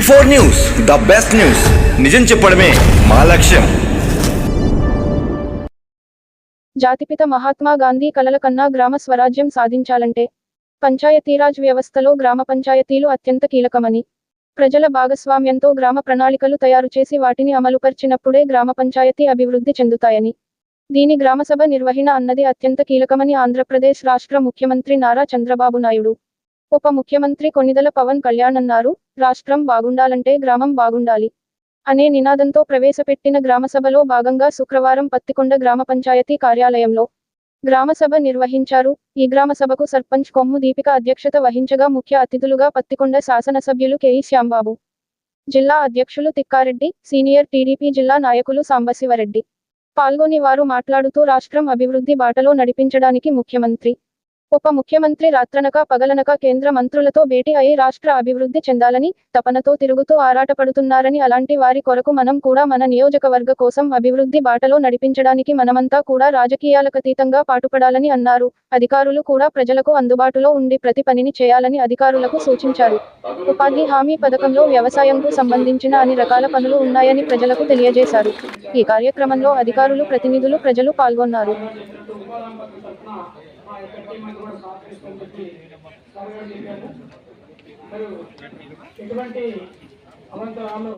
V4 news the best news. నిజం చెప్పడమే మా లక్ష్యం. జాతిపిత మహాత్మా గాంధీ కలల కన్నా గ్రామ స్వరాజ్యం సాధించాలంటే పంచాయతీరాజ్ వ్యవస్థలో గ్రామ పంచాయతీలు అత్యంత కీలకమని, ప్రజల భాగస్వామ్యంతో గ్రామ ప్రణాళికలు తయారు చేసి వాటిని అమలుపర్చినప్పుడే గ్రామ పంచాయతీ అభివృద్ధి చెందుతాయని, దీని గ్రామసభ నిర్వహణ అన్నది అత్యంత కీలకమని ఆంధ్రప్రదేశ్ రాష్ట్ర ముఖ్యమంత్రి నారా చంద్రబాబు నాయుడు, ఉప ముఖ్యమంత్రి కొణిదెల పవన్ కళ్యాణ్ అన్నారు. రాష్ట్రం బాగుండాలంటే గ్రామం బాగుండాలి అనే నినాదంతో ప్రవేశపెట్టిన గ్రామసభలో భాగంగా శుక్రవారం పత్తికొండ గ్రామ పంచాయతీ కార్యాలయంలో గ్రామసభ నిర్వహించారు. ఈ గ్రామసభకు సర్పంచ్ కొమ్ము దీపిక అధ్యక్షత వహించగా ముఖ్య అతిథులుగా పత్తికొండ శాసనసభ్యులు కెఈ శ్యాంబాబు, జిల్లా అధ్యక్షులు తిక్కారెడ్డి, సీనియర్ టీడీపీ జిల్లా నాయకులు సాంబశివరెడ్డి పాల్గొని వారు మాట్లాడుతూ రాష్ట్రం అభివృద్ధి బాటలో నడిపించడానికి ముఖ్యమంత్రి, ఉప ముఖ్యమంత్రి రాత్రనక పగలనక కేంద్ర మంత్రులతో భేటీ అయి రాష్ట్ర అభివృద్ధి చెందాలని తపనతో తిరుగుతూ ఆరాటపడుతున్నారని, అలాంటి వారి కొరకు మనం కూడా మన నియోజకవర్గ కోసం అభివృద్ధి బాటలో నడిపించడానికి మనమంతా కూడా రాజకీయాలకతీతంగా పాటుపడాలని అన్నారు. అధికారులు కూడా ప్రజలకు అందుబాటులో ఉండి ప్రతి పనిని చేయాలని అధికారులకు సూచించారు. ఉపాధి హామీ పథకంలో వ్యవసాయంకు సంబంధించిన అన్ని రకాల పనులు ఉన్నాయని ప్రజలకు తెలియజేశారు. ఈ కార్యక్రమంలో అధికారులు, ప్రతినిధులు, ప్రజలు పాల్గొన్నారు. ఇటువంటి అవంతరాలు